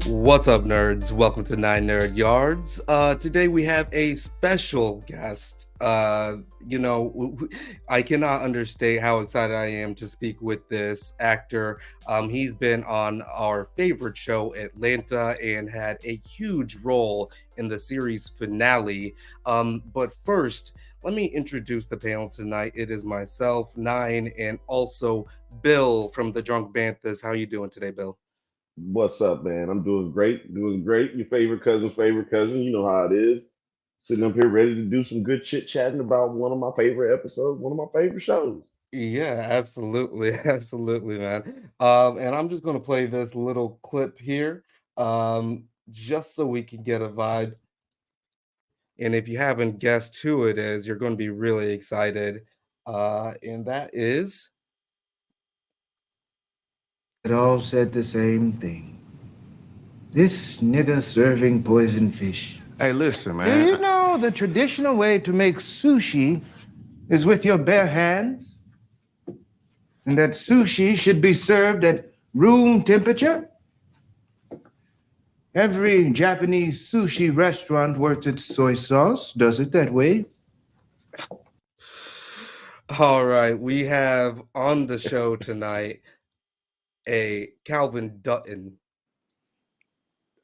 What's up, nerds? Welcome to NineNerdYards. Today we have a special guest. I cannot understate how excited I am to speak with this actor. He's been on our favorite show, Atlanta, and had a huge role in the series finale. But first, let me introduce the panel tonight. It is myself, Nine, and also Bill from the Drunk Banthas. How you doing today, Bill? What's up, man? I'm doing great, doing great. Your favorite cousin, you know how it is. Sitting up here ready to do some good chit chatting about one of my favorite episodes, one of my favorite shows. Yeah, absolutely, absolutely, man. And I'm just gonna play this little clip here, just so we can get a vibe. And if you haven't guessed who it is, you're going to be really excited. And that is, It all said the same thing. This nigga serving poison fish. Hey, listen, Do man. you know the traditional way to make sushi is with your bare hands? And that sushi should be served at room temperature? Every Japanese sushi restaurant worth its soy sauce does it that way. all right, we have on the show tonight a Calvin Dutton.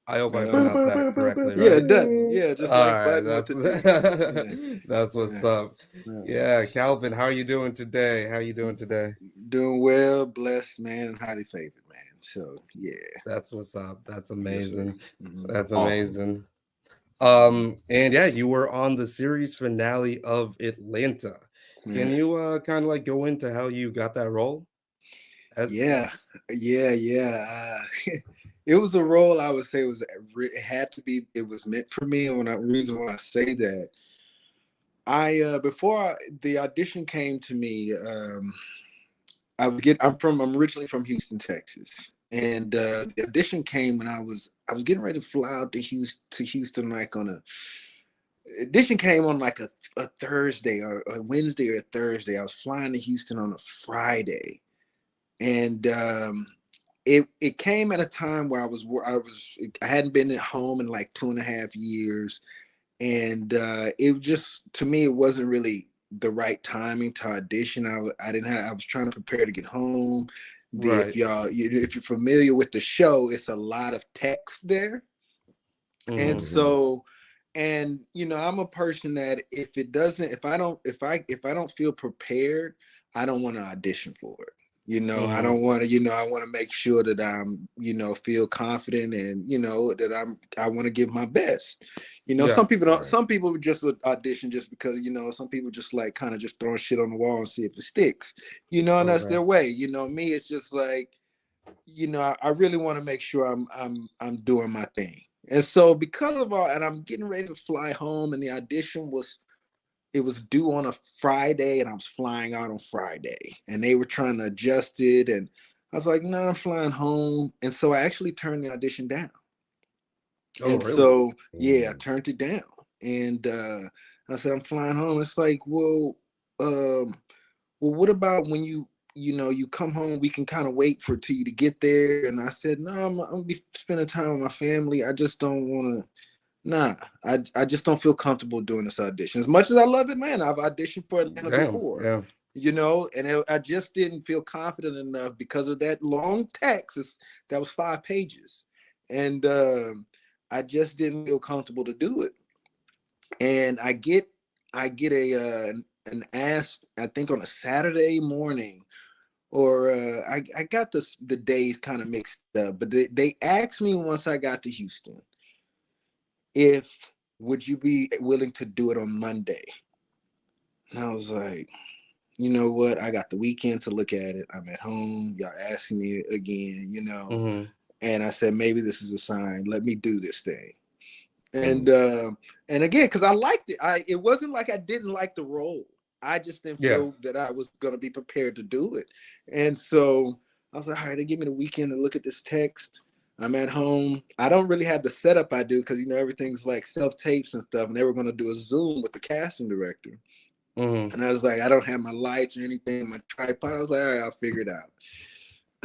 I hope I Uh, pronounced that correctly, yeah, right? it doesn't. Yeah, just All like right, Button with that's the D. that's what's Yeah, up. yeah. Yeah, Calvin, how are you doing today? How you doing today? Doing well, blessed, man, and highly favored, man. So, yeah. That's what's up. That's Yes, sir. amazing. Hmm. That's Awesome. amazing. And yeah, you were on the series finale of Atlanta. Can Yeah. you kind of like go into how you got that role? As Yeah. Yeah. It was a role I would say it had to be, it was meant for me. And the reason why I say that, the audition came to me, I'm originally from Houston, Texas, and the audition came when I was getting ready to fly out to Houston, like on a audition came on like a Thursday or a Wednesday or a Thursday. I was flying to Houston on a Friday, and it came at a time where I hadn't been at home in like 2.5 years, and it just, to me, it wasn't really the right timing to audition. I didn't have I was trying to prepare to get home. right. If you're familiar with the show, it's a lot of text there. And Hmm. Hmm. so, and I'm a person that if I don't feel prepared, I don't want to audition for it. I Hmm. don't want to, I want to make sure that I'm, feel confident, and that I want to give my best. Yeah. Some people don't, Right. some people just audition just because, some people just like kind of just throwing shit on the wall and see if it sticks, and that's Okay. their way. Me, it's just like, I really want to make sure I'm doing my thing. And so, because of all, and I'm getting ready to fly home, and the audition was due on a Friday, and I was flying out on Friday, and they were trying to adjust it, and I was like, no, I'm flying home. And so I actually turned the audition down. Oh, And really? so, yeah, I Mm. turned it down. And I said, I'm flying home. It's like, well, what about when you come home, we can kind of wait for till you to get there. And I said, no, I'm gonna be spending time with my family. I just don't want to. Nah, I just don't feel comfortable doing this audition. As much as I love it, man, I've auditioned for Atlanta Damn. before, Yeah. I just didn't feel confident enough because of that long text. That was 5 pages, and I just didn't feel comfortable to do it. And I get an ask, I think, on a Saturday morning, or I got the days kind of mixed up, but they asked me once I got to Houston, if would you be willing to do it on Monday? And I was like, you know what? I got the weekend to look at it. I'm at home. Y'all asking me again. Hmm. And I said, maybe this is a sign. Let me do this thing. And Mm. again, because I liked it. It wasn't like I didn't like the role. I just didn't Yeah. feel that I was going to be prepared to do it. And so I was like, all right, they give me the weekend to look at this text. I'm at home. I don't really have the setup I do, because everything's like self tapes and stuff. And they were going to do a Zoom with the casting director. Hmm. And I was like, I don't have my lights or anything, my tripod. I was like, all right, I'll figure it out.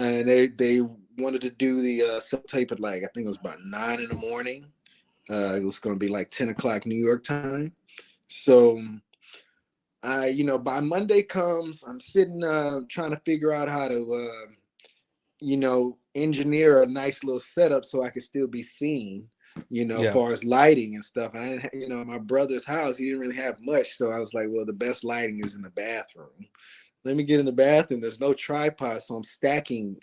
and they wanted to do the self-tape at like, I think it was about 9 in the morning. It was going to be like 10 o'clock New York time. So by Monday comes, I'm sitting trying to figure out how to engineer a nice little setup so I could still be seen, as far as lighting and stuff. And I didn't, my brother's house, he didn't really have much. So I was like, well, the best lighting is in the bathroom. Let me get in the bathroom. There's no tripod. So I'm stacking,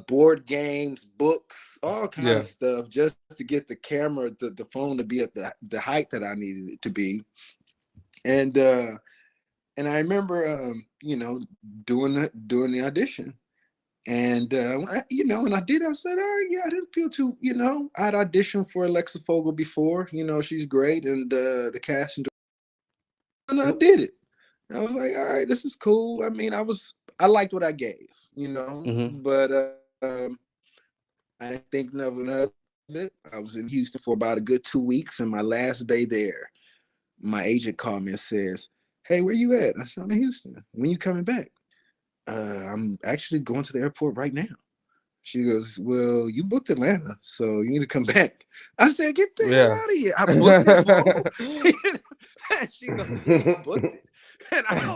board games, books, all kinds of stuff just to get the camera, the phone to be at the height that I needed it to be. And I remember, doing the audition. And and I did. I said, all right, yeah, I didn't feel too, I'd auditioned for Alexa Fogel before. She's great, and the cast, and I did it. I was like, all right, this is cool. I mean, I liked what I gave, but I didn't think nothing of it. I was in Houston for about a good 2 weeks, and my last day there, my agent called me and says, hey, where you at? I said, I'm in Houston. When you coming back? I'm actually going to the airport right now. She goes, well, you booked Atlanta, so you need to come back. I said, get the hell out of here. I booked it. And she goes, you booked it. And I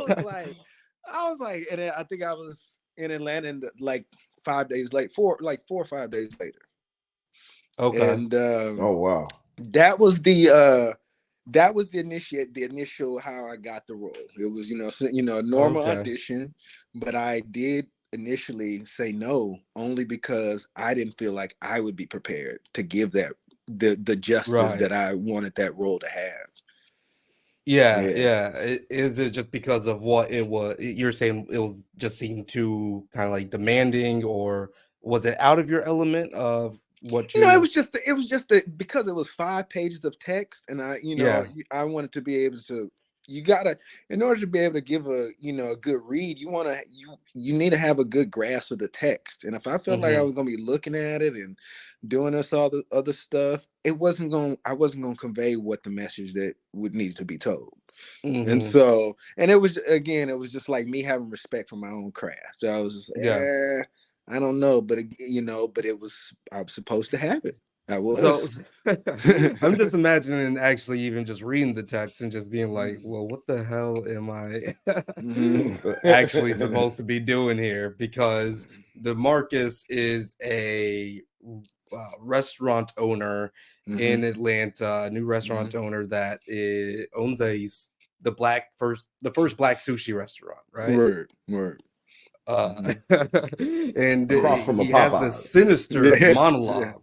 was like, and I think I was in Atlanta in like 5 days late, 4 or 5 days later. Okay. And oh wow. That was the initial how I got the role. It was, a normal audition, but I did initially say no only because I didn't feel like I would be prepared to give that the justice that I wanted that role to have. Yeah. Is it just because of what it was? You're saying it just seemed too kind of like demanding, or was it out of your element of what you? It was just because it was 5 pages of text, and I wanted to be able to. You gotta, in order to be able to give a good read, you need to have a good grasp of the text. And if I felt like I was gonna be looking at it and doing all the other stuff, I wasn't gonna convey what the message that would need to be told. And so, and it was just like me having respect for my own craft. I was just I don't know, but I was supposed to have it. I was. So I'm just imagining actually even just reading the text and just being like, well, what the hell am I actually supposed to be doing here? Because Demarcus is a restaurant owner in Atlanta, a new restaurant owner that owns the first black sushi restaurant, right? Word. And Across from a he has Popeyes. this sinister monologue.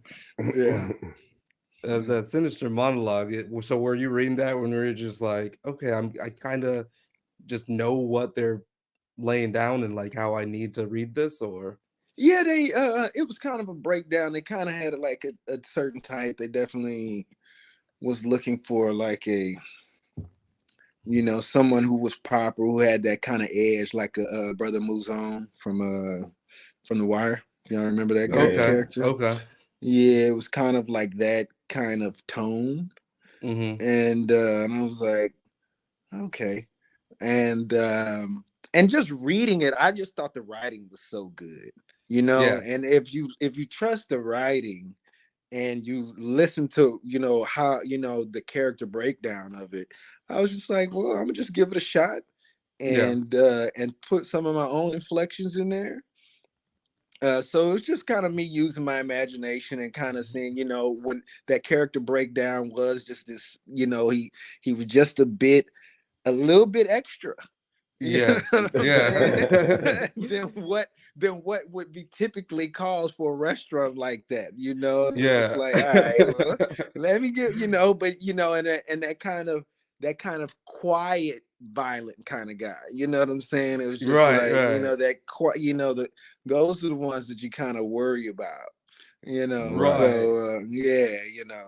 Yeah. As that sinister monologue. So were you reading that when we were just like, okay, I kind of just know what they're laying down and like how I need to read this, or? Yeah, they it was kind of a breakdown. They kind of had like a certain type. They definitely was looking for like a someone who was proper, who had that kind of edge, like a Brother Muzon from The Wire. Y'all remember that character? Okay. Yeah, it was kind of like that kind of tone. And I was like, okay. And just reading it, I just thought the writing was so good, and if you trust the writing and you listen to how the character breakdown of it, I was just like, well, I'm gonna just give it a shot and put some of my own inflections in there. So it's just kind of me using my imagination and kind of seeing, when that character breakdown was just this, he was just a little bit extra. Yeah. Than what would be typically calls for a restaurant like that, It's like, all right, well, let me get, and that kind of quiet, violent kind of guy. You know what I'm saying? It was just those are the ones that you kind of worry about. So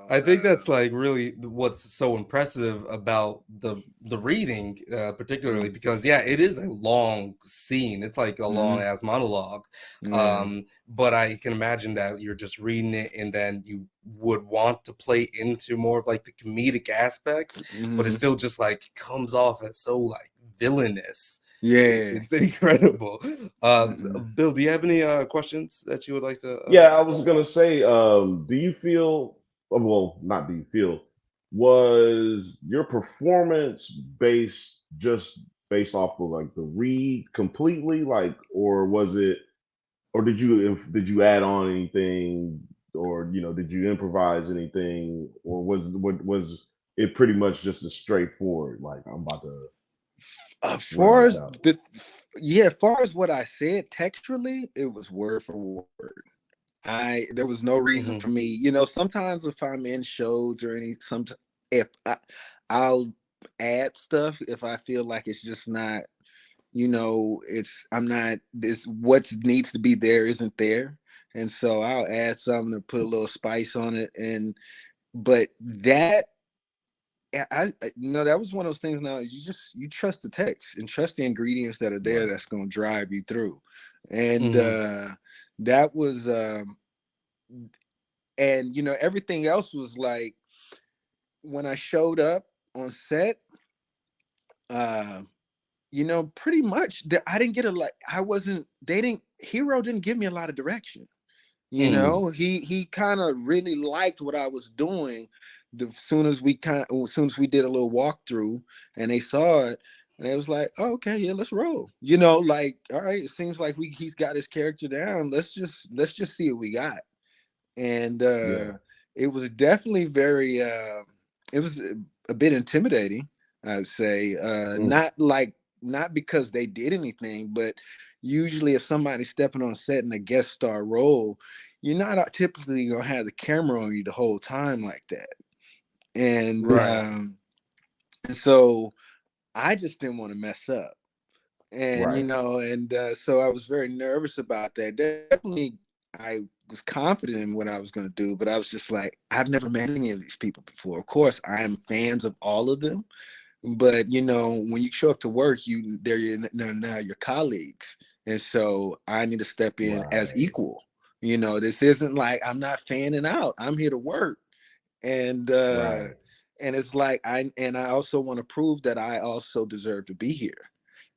I think that's like really what's so impressive about the reading, particularly because it is a long scene. It's like a long ass monologue. But I can imagine that you're just reading it and then you would want to play into more of like the comedic aspects, but it still just like comes off as so like villainous. Yeah. It's incredible. Mhm. Bill, do you have any questions that you would like to? Yeah, I was gonna say, do you feel? Well, not do you feel? Was your performance based off of like the read completely, like, or was it, or did you add on anything, or did you improvise anything, or was it pretty much just a straightforward, like, I'm about to run Far this as out? far as what I said texturally, it was word for word. There was no reason Mhm. for me, sometimes if I'm in shows or if I'll add stuff if I feel like it's just not, I'm not, this what needs to be there isn't there. And so I'll add something to put a little spice on it. But that that was one of those things. Now you trust the text and trust the ingredients that are there Right, that's going to drive you through. And Mhm. that was and everything else was like when I showed up on set, uh pretty much that I didn't get a like I wasn't they didn't Hero didn't give me a lot of direction. Mm. He kind of really liked what I was doing. As soon as we did a little walkthrough and they saw it, and it was like, oh, okay, yeah, let's roll. Like, all right, it seems like he's got his character down. Let's just see what we got. And yeah, it was definitely very it was a bit intimidating, I'd say. mm, Not because they did anything, but usually if somebody's stepping on set in a guest star role, you're not typically gonna have the camera on you the whole time like that. And Right. so I just didn't want to mess up. And right, so I was very nervous about that. Definitely I was confident in what I was going to do, but I was just like, I've never met any of these people before. Of course I am fans of all of them, but when you show up to work, now your colleagues. And so I need to step in as right, equal. This isn't like I'm not fanning out, I'm here to work. And right, it's like I also want to prove that I also deserve to be here.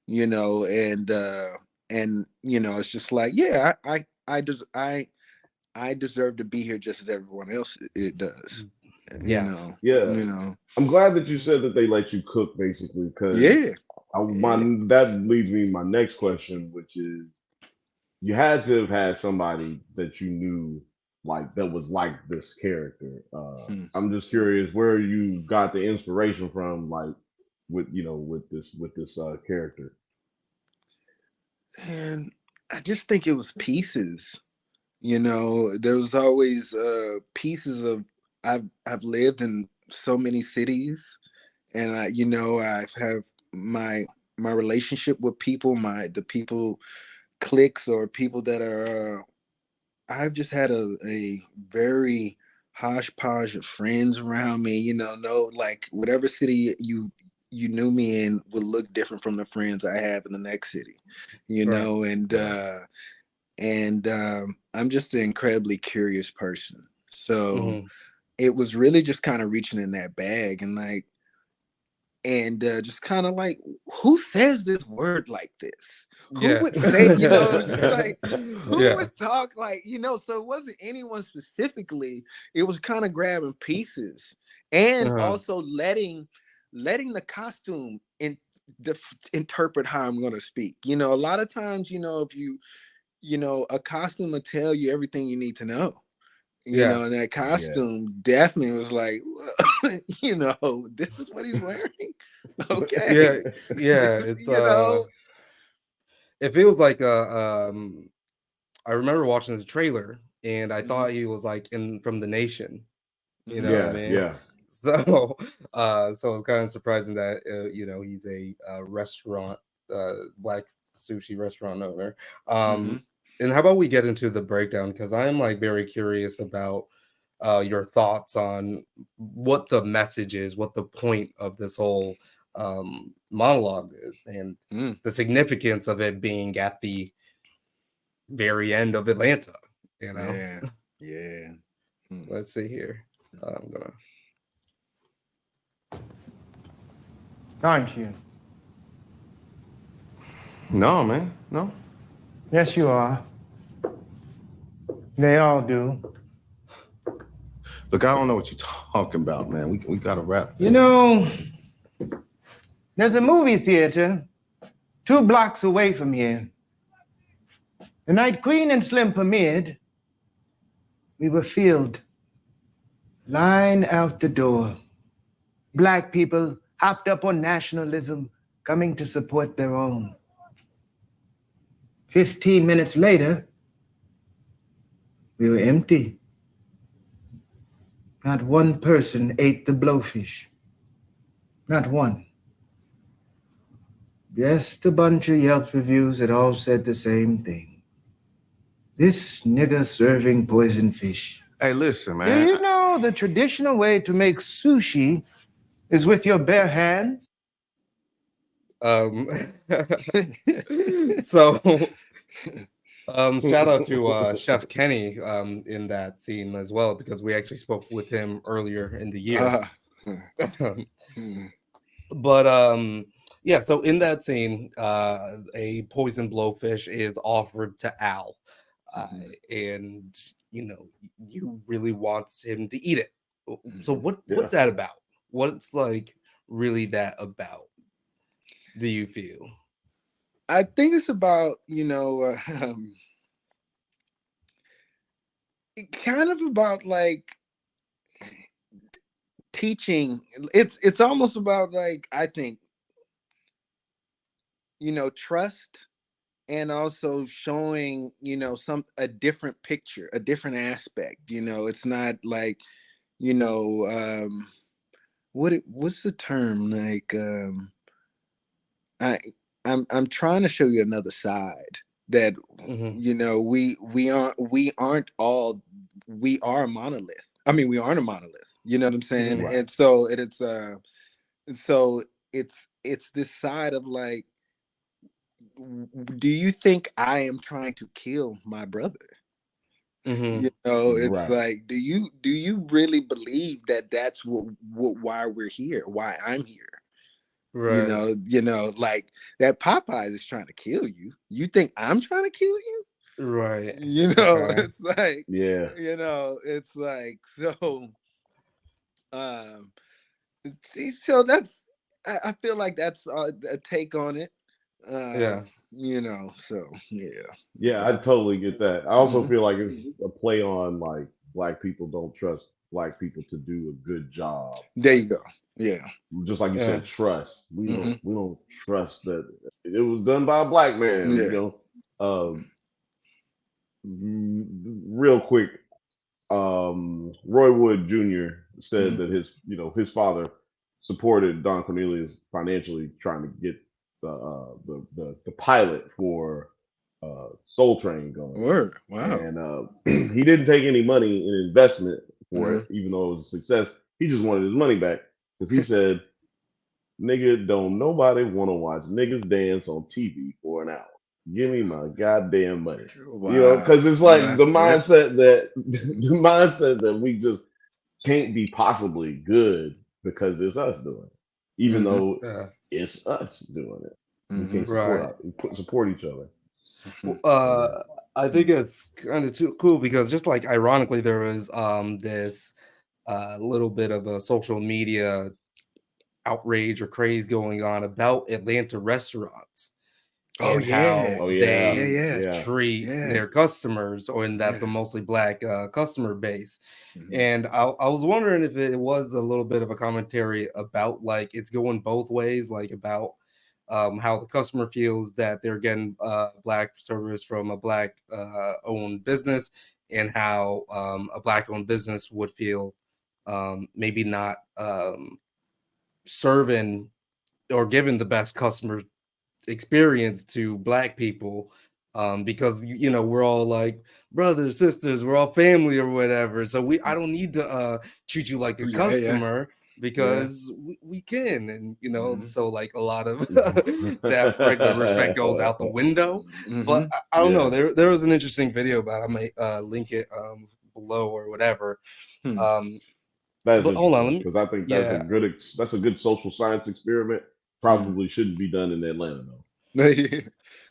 And it's just like, yeah, I deserve to be here just as everyone else it does. you Yeah. know yeah. you know I'm glad that you said that they let you cook, basically, because yeah, my yeah, that leads me to my next question, which is, you had to have had somebody that you knew, like, that was like this character. hmm. I'm just curious where you got the inspiration from, like, with this character. And I just think it was pieces. There was always pieces of I've lived in so many cities, and I have my relationship with people, the people cliques or people that are I've just had a very hodgepodge of friends around me. No, like whatever city you knew me in would look different from the friends I have in the next city. Right. And Right, I'm just an incredibly curious person. So Mhm. it was really just kind of reaching in that bag and like just kind of like, who says this word like this? Who Yeah. would say, just like, who Yeah. would talk like, so it wasn't anyone specifically. It was kind of grabbing pieces and Uh-huh. also letting the costume interpret how I'm going to speak. A lot of times, if a costume will tell you everything you need to know. Yeah. And that yeah, costume definitely was like, this is what he's wearing. Yeah. Okay. This Yeah. is, It feels like I remember watching the trailer and I mhm, thought he was like in from the nation. You know mhm. what I yeah, mean? yeah, So so it's kind of surprising that he's a restaurant black sushi restaurant owner. Mhm. And how about we get into the breakdown, because I'm like very curious about your thoughts on what the message is, what the point of this whole monologue is, and Mm. the significance of it being at the very end of Atlanta. You know, Yeah. Yeah. Mm. let's see here. I'm gonna. Aren't you? No, man, no. Yes, you are. They all do. Look, I don't know what you're talking about, man. We gotta wrap. You know, there's a movie theater 2 blocks away from here. The night Queen and Slim premiered, we were filled. Line out the door. Black people hopped up on nationalism, coming to support their own. 15 minutes later, we were empty. Not one person ate the blowfish. Not one. Just a bunch of Yelp reviews that all said the same thing. This nigger serving poison fish. Hey, listen, man. Do you know the traditional way to make sushi is with your bare hands? So shout out to Chef Kenny in that scene as well, because we actually spoke with him earlier in the year. But yeah, so in that scene, a poison blowfish is offered to Al, and you really want him to eat it. So what's that about? What's like really that about? Do you feel? I think it's about kind of about like teaching. It's almost about like, I think, trust, and also showing a different picture, a different aspect. It's not like what's the term, like I'm trying to show you another side that we are a monolith. I mean, we aren't a monolith. You know what I'm saying? Right. And so it's this side of like, do you think I am trying to kill my brother? It's like, do you really believe that that's why we're here, why I'm here? Right. Like that Popeyes is trying to kill you. You think I'm trying to kill you? Right. It's like, yeah. It's like, so see, so that's, I feel like that's a take on it. So yeah, I totally get that. I also feel like it's a play on like black people don't trust black people to do a good job. There you go. Yeah, just like you said, trust. We don't trust that it was done by a black man. Real quick, Roy Wood Jr. said that his father supported Don Cornelius financially, trying to get the pilot for Soul Train going. Word. Wow. And he didn't take any money in investment for it, even though it was a success. He just wanted his money back, because he said, "Nigga, don't nobody want to watch niggas dance on TV for an hour. Give me my goddamn money." Wow. Because it's like the mindset that we just can't be possibly good because it's us doing it, even though it's us doing it. We can't support each other. I think it's kind of too cool, because just like ironically, there was this little bit of a social media outrage or craze going on about Atlanta restaurants. How they treat their customers, and that's a mostly black customer base. And I was wondering if it was a little bit of a commentary about like it's going both ways, like about how the customer feels that they're getting black service from a black owned business, and how a black owned business would feel maybe not serving or giving the best customer experience to black people, because we're all like brothers, sisters, we're all family or whatever. So I don't need to treat you like a customer, because we can, and so like a lot of that regular respect goes out the window. But I don't know, there was an interesting video about it. I might link it below or whatever. Hold on, because I think that's a good social science experiment. Probably shouldn't be done in Atlanta though.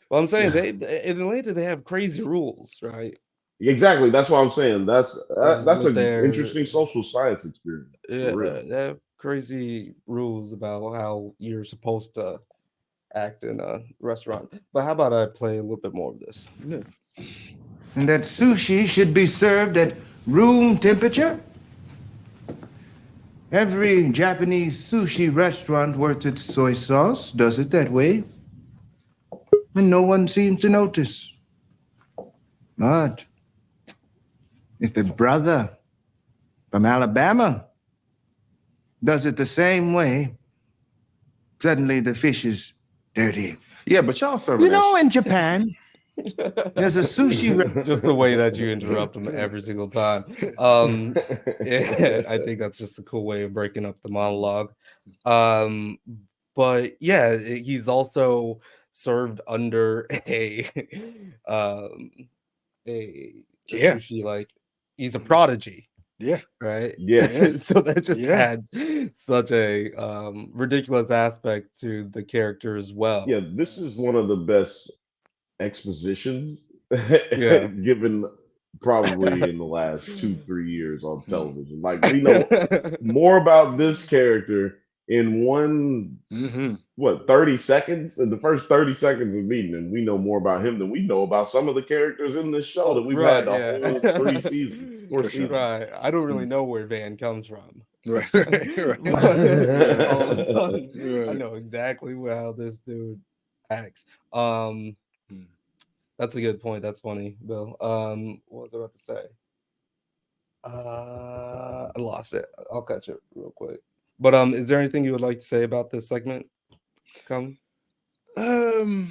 Well, I'm saying in Atlanta they have crazy rules, right? Exactly. That's what I'm saying. That's With an their interesting social science experiment for real. they have crazy rules about how you're supposed to act in a restaurant. But how about I play a little bit more of this? Yeah. And that sushi should be served at room temperature. Every Japanese sushi restaurant worth its soy sauce does it that way. And no one seems to notice. But if a brother from Alabama does it the same way, suddenly the fish is dirty. Yeah, but y'all serving You that know, in Japan, there's a sushi. Just the way that you interrupt him every single time. Yeah, I think that's just a cool way of breaking up the monologue. But yeah, he's also served under a Yeah. sushi, like he's a prodigy, Yeah. right? Yeah. So that just Yeah. adds such a ridiculous aspect to the character as well. Yeah, this is one of the best expositions Yeah. given probably in the last 2-3 years on television. Like we know more about this character in one Mm-hmm. 30 seconds in the first 30 seconds of meeting, and we know more about him than we know about some of the characters in this show that we've had the whole 3 seasons, 4 For sure. seasons. Right. I don't really know where Van comes from. Right. All of a sudden, I Right. know exactly how this dude acts. Mm. That's a good point. That's funny, Bill. What was I about to say? I lost it. I'll catch it real quick. But is there anything you would like to say about this segment? Come. That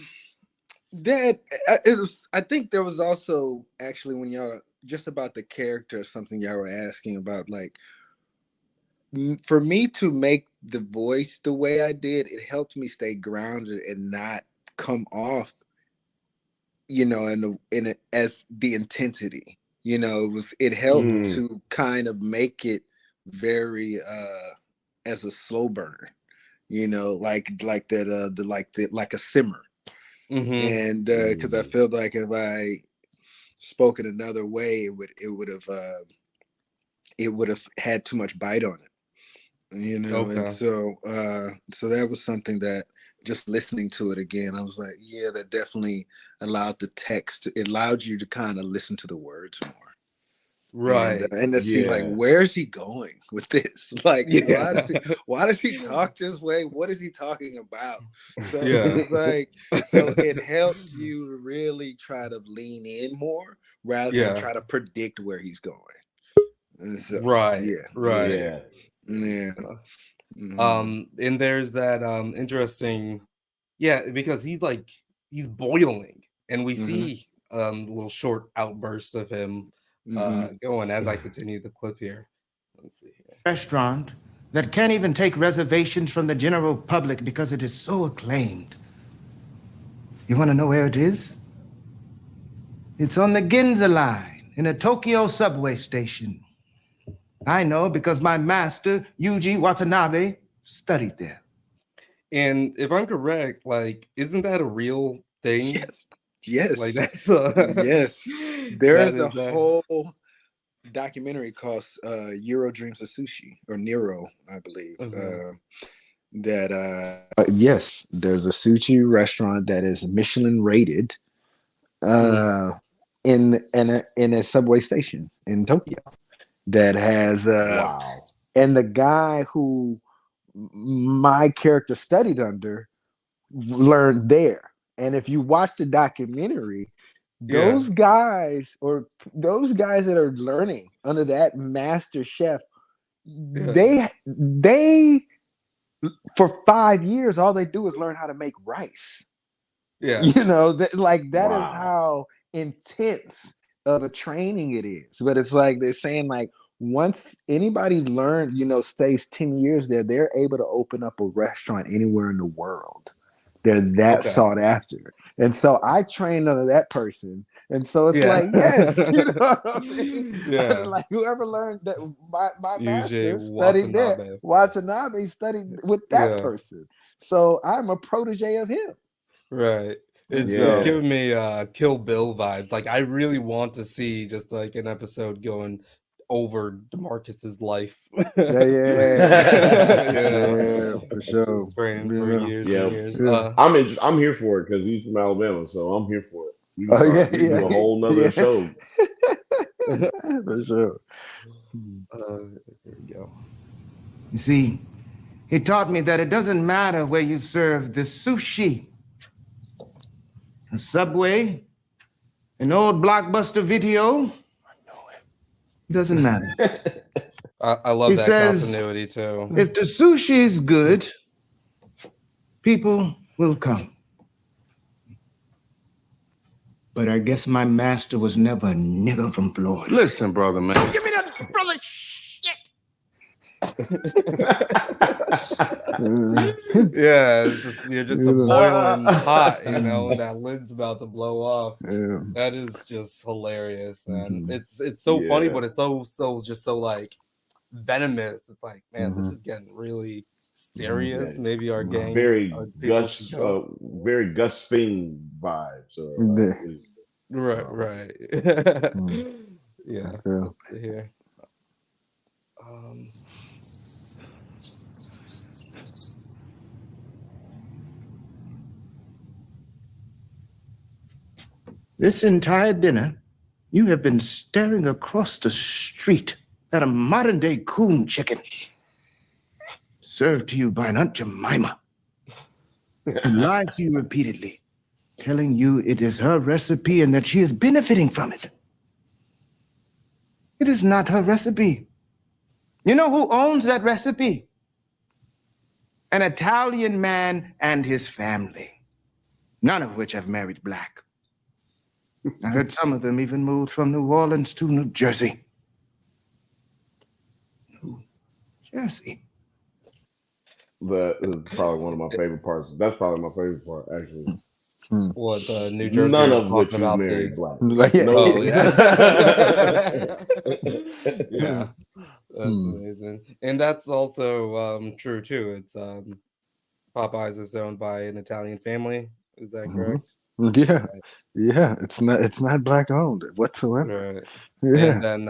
it was. I think there was also actually when y'all just about the character, something y'all were asking about, like for me to make the voice the way I did, it helped me stay grounded and not come off, as the intensity. It helped Mm. to kind of make it very as a slow burn, like like a simmer. Mm-hmm. And because I felt like if I spoke it another way, it would have had too much bite on it. Okay. And so that was something that just listening to it again, I was like, yeah, that definitely allowed the text. It allowed you to kind of listen to the words more, Right. and to see like where's he going with this? Like, why does he talk this way? What is he talking about? So it's like, so it helped you to really try to lean in more rather than try to predict where he's going. So, Right. Yeah. And there's that interesting, because he's boiling, and we see little short outbursts of him going as I continue the clip here. Let me see here. Restaurant that can't even take reservations from the general public because it is so acclaimed. You want to know where it is? It's on the Ginza line in a Tokyo subway station. I know because my master, Yuji Watanabe, studied there. And if I'm correct, isn't that a real thing? Yes. Like that's yes. There is a whole documentary called Euro Dreams of Sushi, or Nero, I believe. Yes, there's a sushi restaurant that is Michelin rated in a subway station in Tokyo that has and the guy who my character studied under learned there. And if you watch the documentary, those guys that are learning under that master chef, they for 5 years all they do is learn how to make rice. That is how intense of a training it is. But it's like they're saying, like, once anybody stays 10 years there, they're able to open up a restaurant anywhere in the world. They're that sought after. And so I trained under that person. And so it's like, yes, you know what I mean? Like whoever learned that, my master studied there. Watanabe studied with that person. So I'm a protege of him. Right. It's giving me Kill Bill vibes. Like I really want to see just like an episode going over Demarcus's life. Yeah, for sure. For years and years. Yeah. I'm here for it because he's from Alabama, so I'm here for it. We can do a whole nother show. For sure. There we go. You see, he taught me that it doesn't matter where you serve the sushi. A Subway, an old Blockbuster video. It doesn't matter. I love He that says, continuity too. If the sushi is good, people will come. But I guess my master was never a nigger from Florida. Listen, brother, man. Give me that brother shit. Yeah, you're just a boiling pot, and that lid's about to blow off. Yeah. That is just hilarious, and it's so funny, but it's so just so like venomous. It's like, man, this is getting really serious. Maybe our gang, very Gus Fing vibes. Right. Yeah. Here. This entire dinner, you have been staring across the street at a modern-day Coon Chicken, served to you by an Aunt Jemima, who lies to you repeatedly, telling you it is her recipe and that she is benefiting from it. It is not her recipe. You know who owns that recipe? An Italian man and his family, none of which have married black. I heard some of them even moved from New Orleans to New Jersey. New Jersey. That is probably one of my favorite parts. That's probably my favorite part, actually. What New Jersey? None of which is married black. Oh, yeah. Yeah. That's amazing. And that's also true too. It's Popeyes is owned by an Italian family. Is that correct? Yeah. It's not black owned whatsoever. Right. Yeah. And then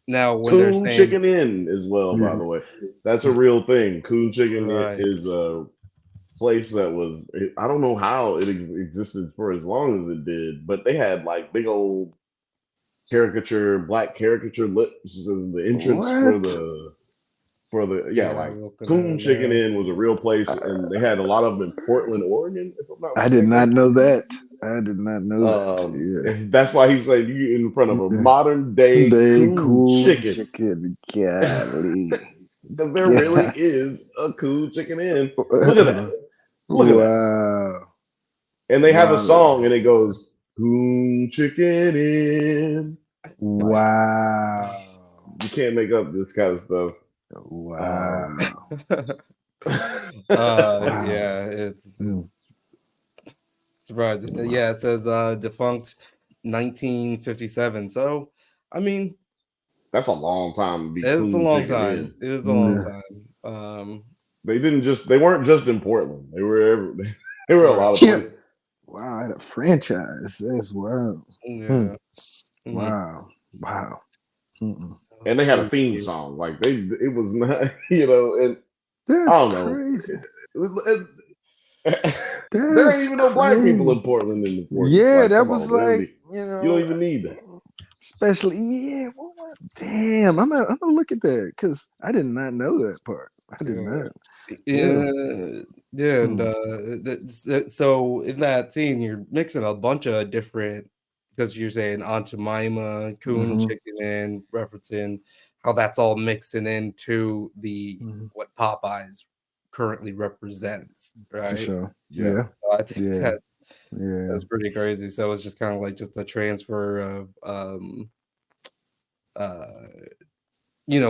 now when Coon they're saying Chicken Inn as well, by the way. That's a real thing. Coon Chicken is a place that was, I don't know how it existed for as long as it did, but they had like big old black caricature lips as the entrance for the Coon Chicken Inn was a real place, and they had a lot of them in Portland, Oregon. If I'm not mistaken. I did not know that. Yeah. That's why he said you in front of a modern day Coon Chicken. Golly. Because there really is a Coon Chicken Inn. Look at that. Look at that. And they have a song, and it goes, Coon Chicken Inn. Wow. You can't make up this kind of stuff. Wow. Yeah, it's surprising. Yeah, it says defunct 1957. So, I mean, that's a long time to be. It is a long time. It is a long time. They weren't just in Portland. They were a lot of places. Wow, I had a franchise. That's wild. Yeah. Wow. And they had a theme song. Like it was not, and that's I don't know. Crazy. There ain't even no black people in Portland in the 40s. Yeah, that was like, you don't even need that. Especially, damn, I'm gonna look at that because I did not know that part. I did not. Yeah, and so in that scene, you're mixing a bunch of different, because you're saying Aunt Jemima, Coon Chicken, and referencing how that's all mixing into the what Popeyes currently represents, right? For sure. Yeah. So I think that's pretty crazy. So it's just kind of like just a transfer of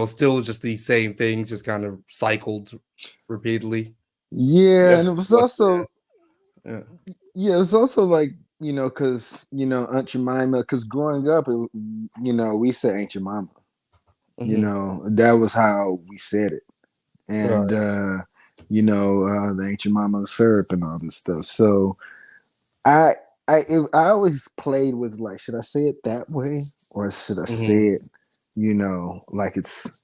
still just these same things, just kind of cycled repeatedly. Yeah, and it was also it was also like, because Aunt Jemima, because growing up, we said Aunt Jemima. That was how we said it. And the Aunt Jemima syrup and all this stuff. So I I always played with like, should I say it that way or should I say it, like it's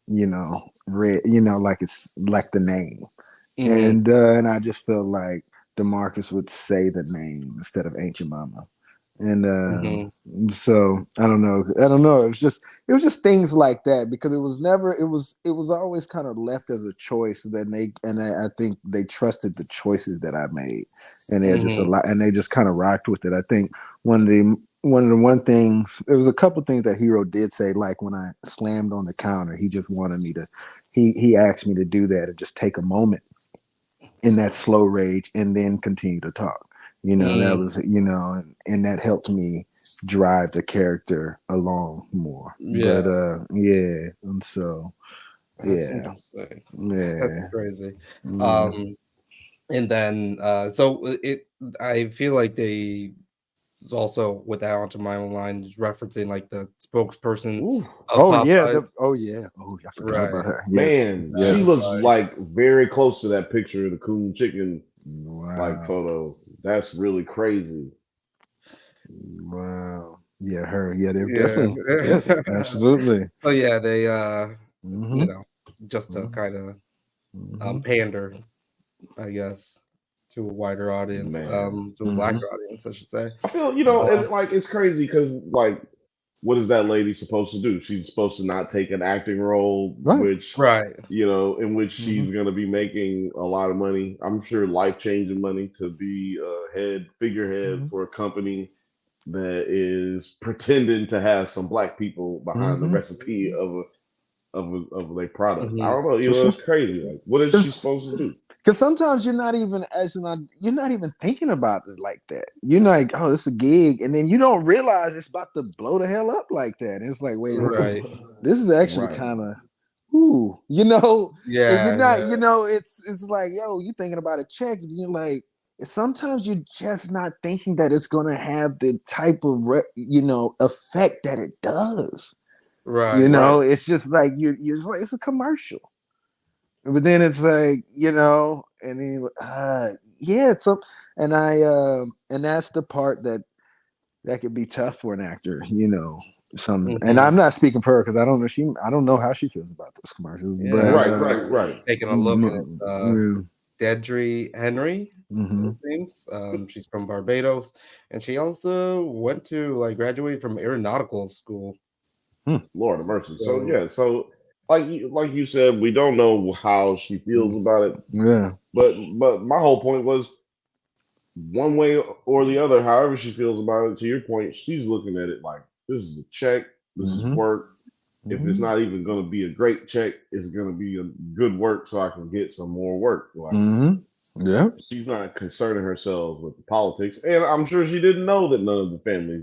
red, like it's like the name, and I just felt like Demarcus would say the name instead of Ancient Mama. And so I don't know. It was just things like that because it was always kind of left as a choice that I think they trusted the choices that I made, and they're just a lot, and they just kind of rocked with it. I think one of the things, there was a couple things that Hero did say, like when I slammed on the counter, he just wanted me to, he asked me to do that and just take a moment in that slow rage and then continue to talk. That was, and that helped me drive the character along more. Yeah. But yeah, and so That's yeah, crazy. yeah. And then I feel like they also with that onto my own line referencing like the spokesperson Ooh. of Popeyes. I forgot about her. Man, Yes. she looks like very close to that picture of the Coon Chicken like Wow. photo. That's really crazy. Wow. Yeah, her. Yeah, they're definitely. Yes, absolutely. So yeah, they just to kind of pander, I guess, to a wider audience, to a blacker audience, I should say. I feel, and like it's crazy because like, what is that lady supposed to do? She's supposed to not take an acting role, which in which she's going to be making a lot of money. I'm sure life-changing money to be a figurehead for a company that is pretending to have some black people behind the recipe of their product. I don't know, it's crazy. Like, what is she supposed to do? Because sometimes you're not even thinking about it like that. You're like, oh, it's a gig, and then you don't realize it's about to blow the hell up like that. And it's like, wait, this is actually kind of, and you're not, it's like, yo, you're thinking about a check, and you're like, sometimes you're just not thinking that it's gonna have the type of effect that it does. It's just like you're just like, it's a commercial. But then it's like, and then it's and that's the part that could be tough for an actor, and I'm not speaking for her because I don't know how she feels about this commercial. Yeah, but right. Taking a look at Dey Henry, it seems. She's from Barbados, and she also went to graduate from aeronautical school. Lord of mercy. So like you said, we don't know how she feels about it. Yeah. But my whole point was, one way or the other, however she feels about it, to your point, she's looking at it like, this is a check, this is work. If it's not even going to be a great check, it's going to be a good work so I can get some more work. Yeah. She's not concerning herself with the politics. And I'm sure she didn't know that none of the family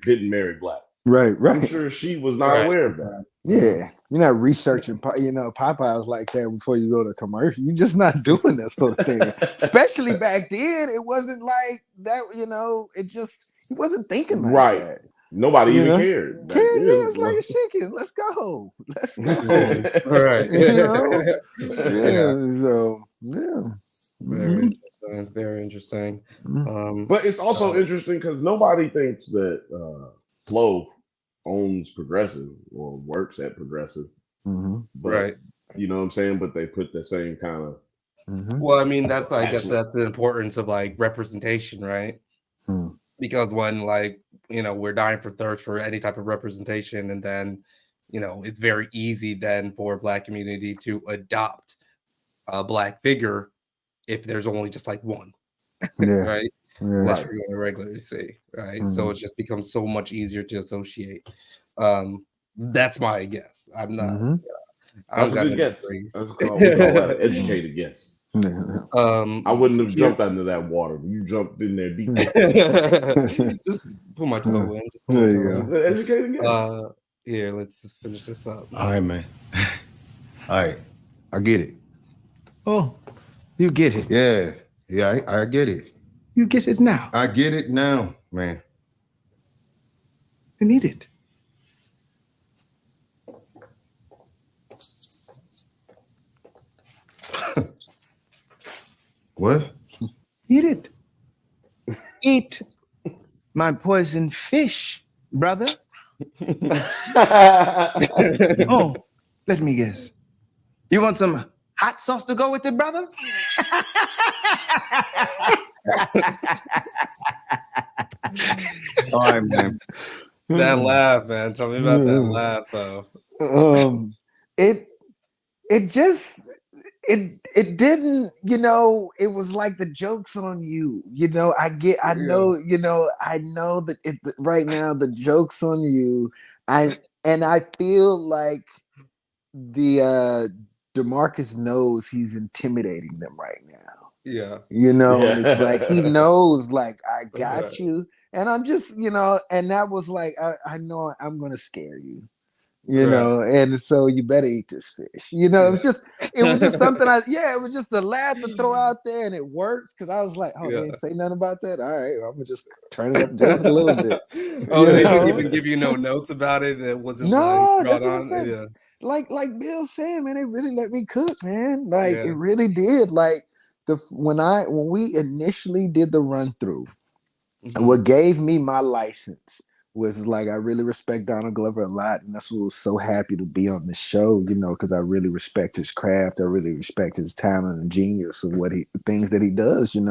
didn't marry black. Right. I'm sure she was not aware of that. Yeah, you're not researching, Popeyes like that before you go to commercial. You're just not doing that sort of thing. Especially back then, it wasn't like that. He wasn't thinking like that. Nobody even cared. It's like it's chicken. Let's go. Right. Very interesting. But it's also interesting because nobody thinks that Flo owns Progressive or works at Progressive. But, you know what I'm saying? But they put the same kind of. Well, I mean, I guess that's the importance of representation, right? Because when we're dying for thirst for any type of representation, and then it's very easy then for Black community to adopt a Black figure if there's only just one, right? Unless you're going to regularly see, right? So it just becomes so much easier to associate. That's my guess. I'm not. That's a good guess. That's an educated guess. I wouldn't have jumped into that water. You jumped in there deep. Just put my toe in. There you go. Educated guess. Here, let's just finish this up. All right, man. All right, I get it. Oh, you get it. Yeah, I get it. You get it now. I get it now, man. You need it. What? Eat it. eat my poison fish, brother? Oh, let me guess. You want some hot sauce to go with it, brother? All right, man. That laugh, man. Tell me about that laugh, though. It just it didn't, it was like the joke's on you. I know, I know that right now the joke's on you. And I feel like the Demarcus knows he's intimidating them right now. Yeah. And it's like he knows, like, I got Right. you. And I'm just, and that was like, I know I'm gonna scare you. And so you better eat this fish. It was just something it was just a laugh to throw out there, and it worked because I was like, oh, they didn't say nothing about that. All right, well, I'm gonna just turn it up just a little bit. Oh, they didn't even give you no notes about it. That wasn't No, like brought that's what I'm saying. on. Yeah. Like Bill said, man, they really let me cook, man. Like Yeah. it really did. Like when we initially did the run through, what gave me my license was like, I really respect Donald Glover a lot, and that's what was so happy to be on the show, because I really respect his craft, I really respect his talent and genius of things that he does, and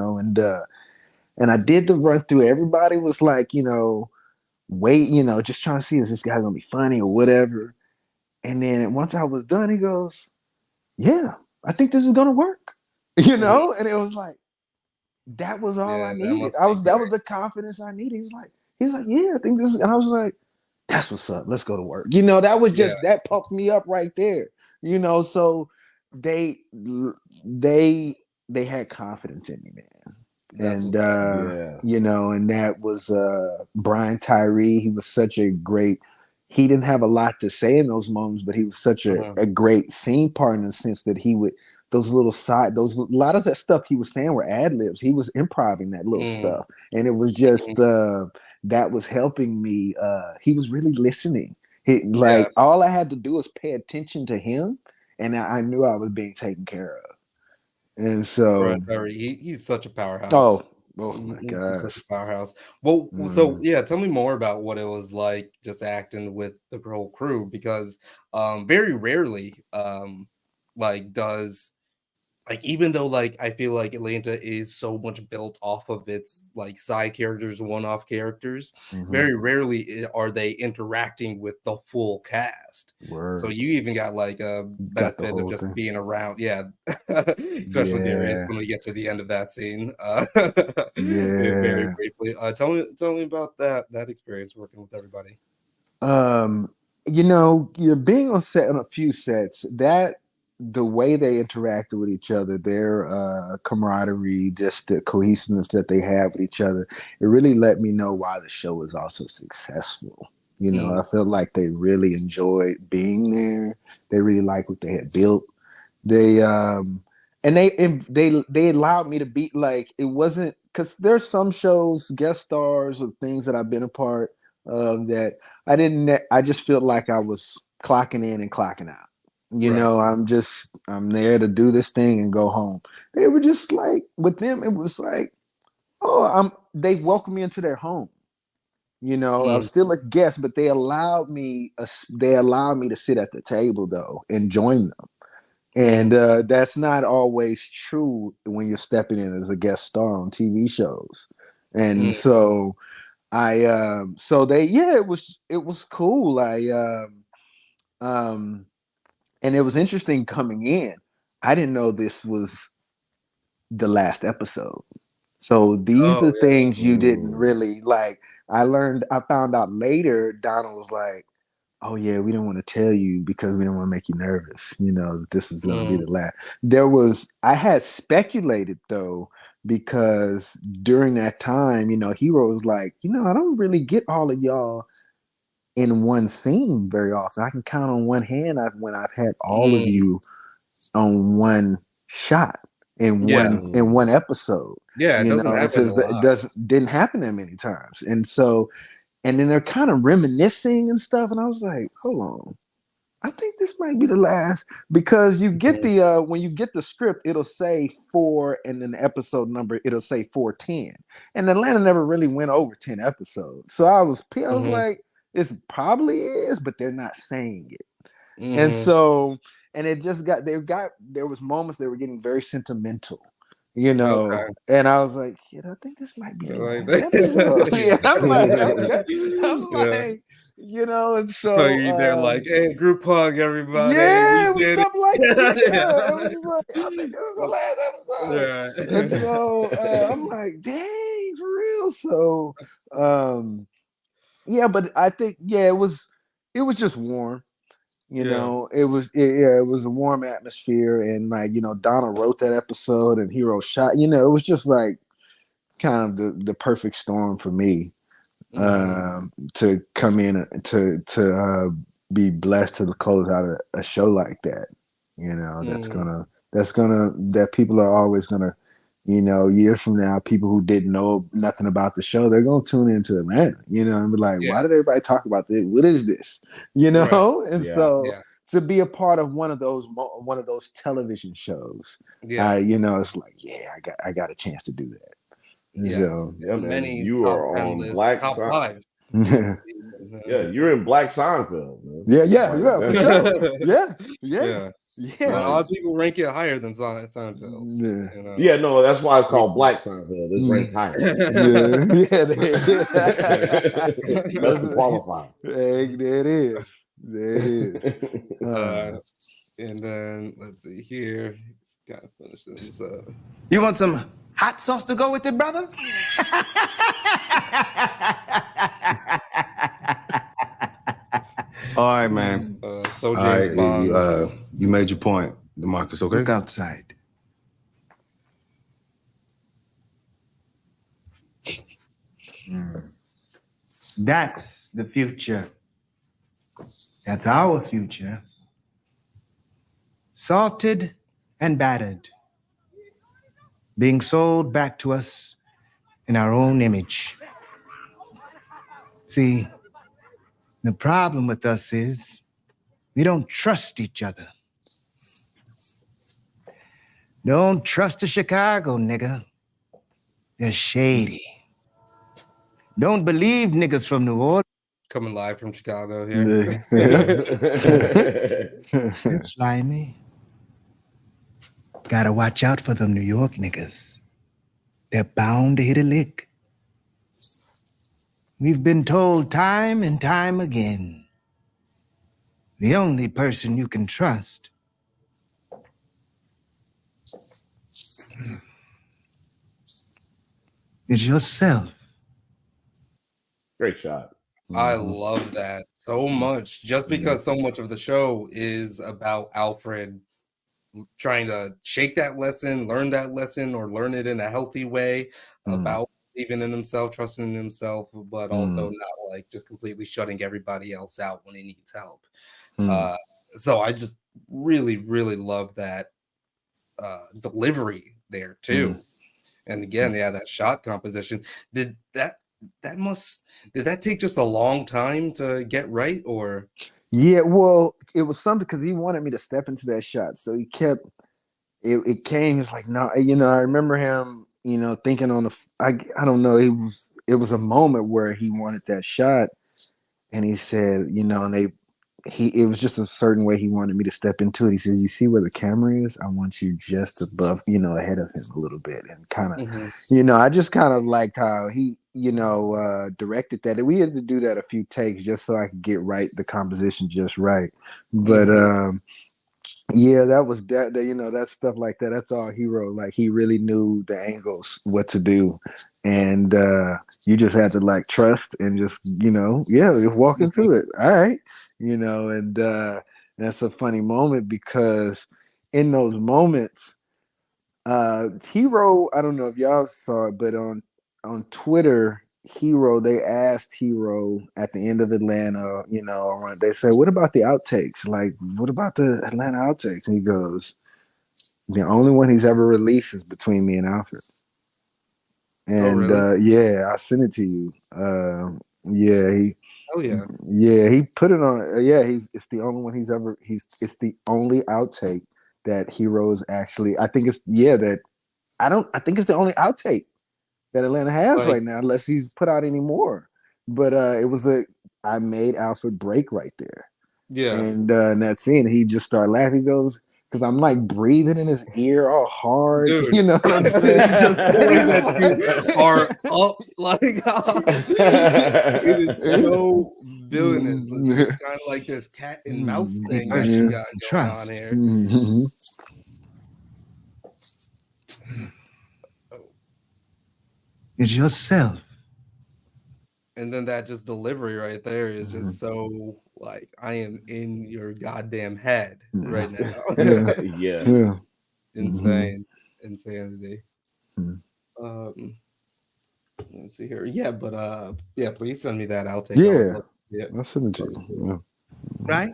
I did the run through. Everybody was like, wait, just trying to see, is this guy gonna be funny or whatever? And then once I was done, he goes, yeah, I think this is gonna work, and it was like, that was all I needed. That was the confidence I needed. He's like, yeah, I think this is, and I was like, that's what's up. Let's go to work. That was just that pumped me up right there. So they had confidence in me, man. And and that was Brian Tyree. He was such a great. He didn't have a lot to say in those moments, but he was such a great scene partner in the sense that he would. A lot of that stuff he was saying were ad libs. He was improvising that little stuff, and it was just that was helping me. He was really listening. All I had to do was pay attention to him, and I knew I was being taken care of. And so, he's such a powerhouse. Oh my gosh, such a powerhouse. Well, so yeah, tell me more about what it was like just acting with the whole crew, because very rarely does. Even though I feel like Atlanta is so much built off of its side characters, one-off characters, very rarely are they interacting with the full cast. Word. So you even got a benefit of just being around. Yeah. Especially Darius when we get to the end of that scene. Very briefly. Tell me about that experience working with everybody. Being on set on a few sets, that the way they interacted with each other, their camaraderie, just the cohesiveness that they have with each other, it really let me know why the show is also successful. I felt like they really enjoyed being there. They really liked what they had built. They allowed me to be it wasn't, because there's some shows, guest stars or things that I've been a part of that I just felt like I was clocking in and clocking out. I'm there to do this thing and go home. They were just with them, it was they welcomed me into their home. I was still a guest, but they allowed me to sit at the table though and join them. And that's not always true when you're stepping in as a guest star on TV shows. And so it was cool. And it was interesting coming in. I didn't know this was the last episode. So these are things you didn't really I found out later, Donald was like, oh yeah, we didn't want to tell you because we didn't want to make you nervous, that this is going to be the last. I had speculated though, because during that time, Hero was like, I don't really get all of y'all in one scene very often. I can count on one hand when I've had all of you on one shot in one episode. Yeah, it doesn't happen a lot. It didn't happen that many times. And so, and then they're kind of reminiscing and stuff. And I was like, hold on. I think this might be the last because you get the when you get the script, it'll say 4, and then the episode number it'll say 410. And Atlanta never really went over 10 episodes, so I was like, this probably is, but they're not saying it. And so, and it just there was moments they were getting very sentimental, you know, Okay. and I was like, I think this might be the Like last episode. Yeah, I'm like, you know, and so they're like, hey, group hug, everybody. Yeah, We it was did stuff like that. Yeah. It was just like, I think it was the last episode. Yeah. And so I'm like, dang, for real. So yeah, but I think it was just warm. You know, it was a warm atmosphere, and like, you know, Donna wrote that episode and Hero shot, you know, it was just like kind of the perfect storm for me to come in to be blessed to close out a show like that. You know, that people are always gonna, you know, years from now, people who didn't know nothing about the show, they're gonna tune into Atlanta, you know, and be like, why did everybody talk about this? What is this? You know? Right. And so to be a part of one of those television shows, you know, it's like, I got a chance to do that. Yeah, man. Many You top are 10 on lists, Black top 5. Yeah, you're in Black Seinfeld, man. Yeah, for sure. Yeah. A lot of people rank it higher than Seinfeld. Yeah. You know? Yeah, no, that's why it's called Black Seinfeld. It's ranked higher. That's the qualifier. There it is. And then let's see here. Gotta finish this up. You want some hot sauce to go with it, brother? All right, man. So James Bond. You made your point, Demarcus, okay? Look outside. That's the future. That's our future. Salted and battered. Being sold back to us in our own image. See, the problem with us is we don't trust each other. Don't trust a Chicago nigga. They're shady. Don't believe niggas from New Orleans. Coming live from Chicago here. It's slimy. Gotta watch out for them New York niggas. They're bound to hit a lick. We've been told time and time again, the only person you can trust is yourself. Great shot. I love that so much, just because so much of the show is about Alfred trying to shake that lesson, learn that lesson, or learn it in a healthy way about believing in himself, trusting in himself, but also not like just completely shutting everybody else out when he needs help. So I just really, really love that delivery there too. And again, that shot composition. Did that take just a long time to get right, or? Yeah, well, it was something because he wanted me to step into that shot, so he kept it came. It's like, no, you know, I remember him, you know, thinking on I don't know, it was a moment where he wanted that shot, and he said, you know, and it was just a certain way he wanted me to step into it. He says, you see where the camera is? I want you just above, you know, ahead of him a little bit, and kind of, you know, I just kind of liked how he, you know, directed that. We had to do that a few takes just so I could get the composition just right. But yeah, that was that, you know, that stuff like that. That's all Hero. Like, he really knew the angles, what to do. And you just had to like trust and just, you know, walk into it. All right. You know, and that's a funny moment because in those moments, Hero, I don't know if y'all saw it, but on Twitter, Hero, they asked Hero at the end of Atlanta, you know, they said, what about the outtakes? Like, what about the Atlanta outtakes? And he goes, the only one he's ever released is Between Me and Alfred. And really? I sent it to you. I Oh yeah. Yeah, he put it on. Yeah, it's the only one it's the only outtake that Heroes actually. I think it's I think it's the only outtake that Atlanta has Like, right now, unless he's put out any more. But it was I made Alfred break right there. yeah. And in that scene, he just started laughing. He goes, because I'm like breathing in his ear all hard. Dude. You know what I'm saying? Just boys that you are up like it is so villainous. It's kind of like this cat and mouse thing that you got going on here. Mm-hmm. It's yourself. And then that just delivery right there is just so like I am in your goddamn head right now. Yeah. Insane. Insanity. Mm-hmm. Let me see here. Yeah, but yeah, please send me that. I'll take Yeah. it. I'll send it to you. Yeah. Right?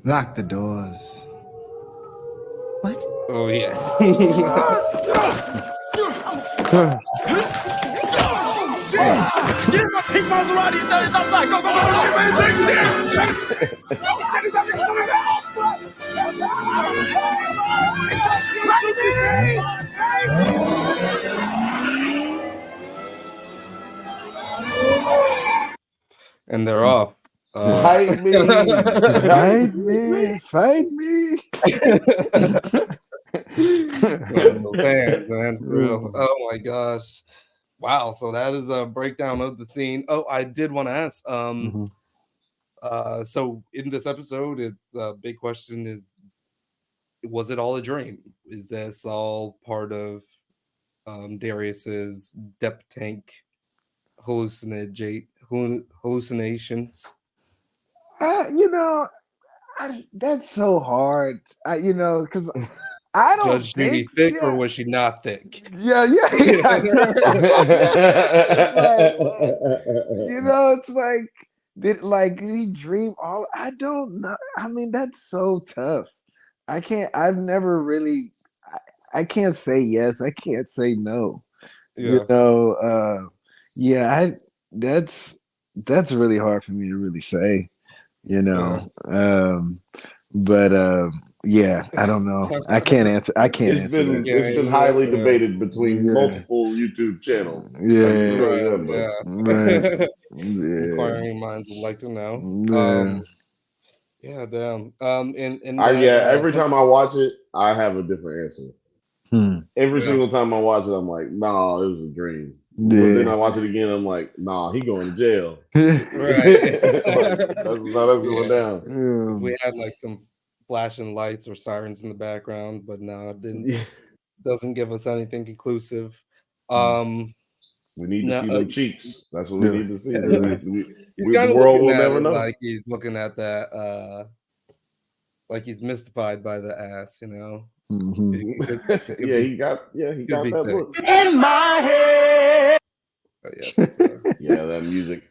Lock the doors. What? Oh yeah. Get my pink Maserati and 30 top flight. Go, go, And they're off. Fight me. Fight me. Fight me. Those fans, man, for real. Oh my gosh. Wow. So that is a breakdown of the scene. Oh, I did want to ask. So in this episode, it's a big question is was it all a dream? Is this all part of Darius's depth tank hallucinations? That's so hard. Because I don't Judge Judy think thick or was she not thick? Yeah. It's like did we dream all? I don't know. I mean, that's so tough. I've never really. I can't say yes. I can't say no. Yeah. That's really hard for me to really say. But I don't know. I can't answer. It's been highly debated between multiple YouTube channels. Inquiring minds would like to know. Damn. Every time I watch it, I have a different answer. Every single time I watch it, I'm like, nah, it was a dream. But then I watch it again, I'm like, nah, he going to jail. Right. That's going down. We had like some flashing lights or sirens in the background, but no, it doesn't give us anything conclusive. We need to see them cheeks. That's what we need to see. He's kind of looking at it like he's looking at that, like he's mystified by the ass, He got that look in my head.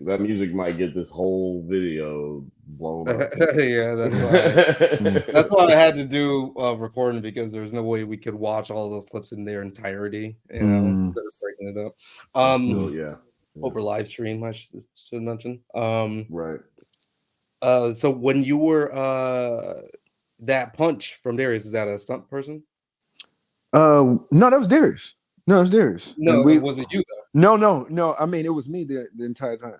That music might get this whole video blown up. That's why I had to do recording, because there's no way we could watch all those clips in their entirety, instead of breaking it up. Over live stream, I should mention. Right. So when you were that punch from Darius, is that a stunt person? No, that was Darius. No, it was Darius. No, was it you though? No. I mean, it was me the entire time.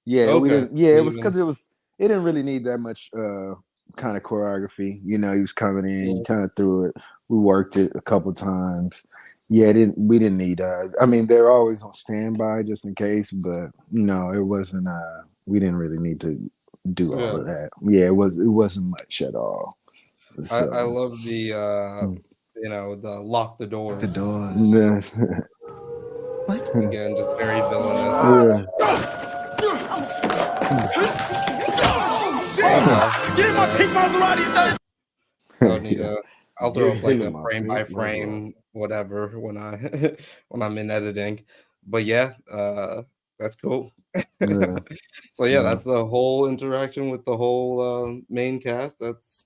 Yeah, okay. It was because it didn't really need that much kind of choreography. He was coming in, he kind of threw it. We worked it a couple times. Yeah, we didn't need. I mean, they're always on standby just in case, but no, it wasn't. We didn't really need to do all of that. Yeah, it wasn't much at all. So, I love the the lock the doors. The doors. What? Again, just very villainous. Get my pink Maserati and 30. I'll throw up like a frame by frame, whatever, when I'm in editing. But yeah, that's cool. So yeah, that's the whole interaction with the whole main cast. That's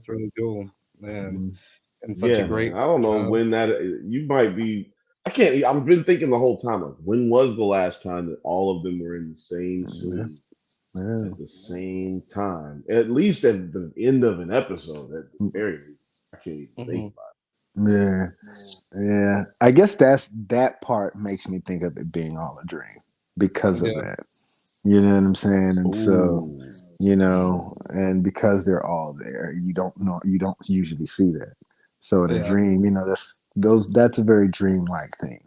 really cool, man. and such a great man. I don't know job. when that you might be. I can't. I've been thinking the whole time. Like, when was the last time that all of them were in the same scene at the same time? At least at the end of an episode. At the very least, I can't even think about it. Yeah. I guess that part makes me think of it being all a dream because of that. You know what I'm saying? And so, you know, and because they're all there, you don't usually see that. So in a dream, you know, that's a very dreamlike thing.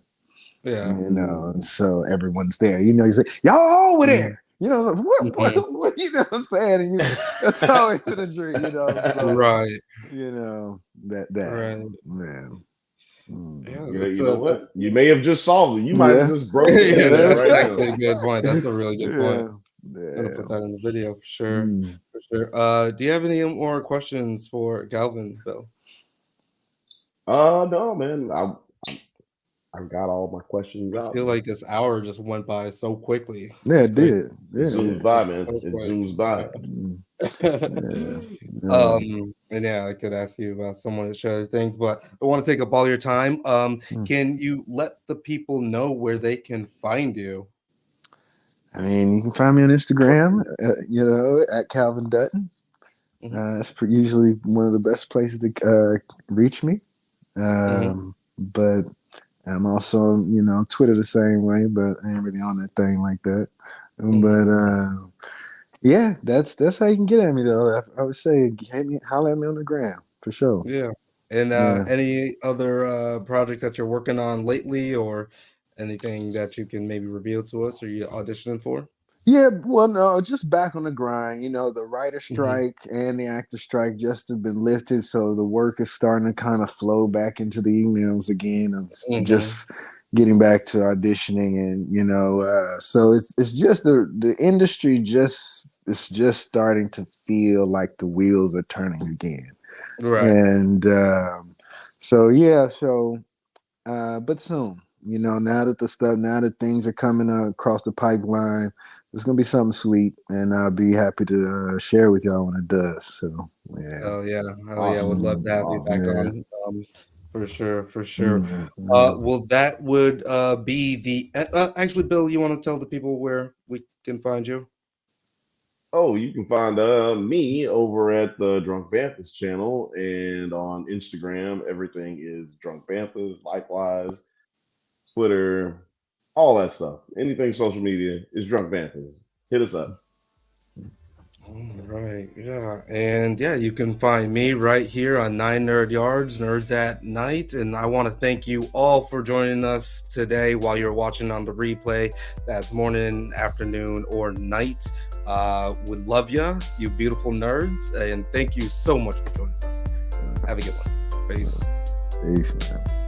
Yeah. You know, and so everyone's there. You know, you say, y'all all over there. You know, like, what you know what I'm saying? And that's always in a dream, you know. So, right. You know, that right. man. Yeah, You know what? You may have just solved it. You might have just broke yeah, it that's right actually now. a good point. That's a really good point. Yeah. I'm gonna put that in the video for sure. For sure. Do you have any more questions for Calvin, Bill? No, man. I've got all my questions out. I feel like this hour just went by so quickly. Yeah, it did. Yeah, it zooms by, man. It zooms by. And yeah, I could ask you about some other things, but I want to take up all your time. Can you let the people know where they can find you? I mean, you can find me on Instagram, you know, at Calvin Dutton. That's usually one of the best places to reach me. But I'm also, you know, Twitter the same way, but I ain't really on that thing like that. But yeah, that's how you can get at me though. I would say holler at me on the gram for sure. Yeah. And any other projects that you're working on lately, or anything that you can maybe reveal to us, or you auditioning for? Yeah, well, no, just back on the grind. You know, the writer strike and the actor strike just have been lifted, so the work is starting to kind of flow back into the emails again of just getting back to auditioning, and you know, so it's just the industry is just starting to feel like the wheels are turning again, right? And so yeah, but soon. You know, now that things are coming across the pipeline, it's gonna be something sweet, and I'll be happy to share with y'all when it does. So, yeah. Oh yeah, I would love to have you back on, for sure, for sure. Well, that would be the. Actually, Bill, you want to tell the people where we can find you? Oh, you can find me over at the Drunk Banthas channel, and on Instagram, everything is Drunk Banthas. Likewise, Twitter, all that stuff. Anything social media is Drunk Banthas. Hit us up. All right, yeah, and yeah, you can find me right here on 9NerdYards, Nerds at Night, and I want to thank you all for joining us today while you're watching on the replay. That's morning, afternoon, or night. We love you beautiful nerds, and thank you so much for joining us. Have a good one. Peace. Peace, man.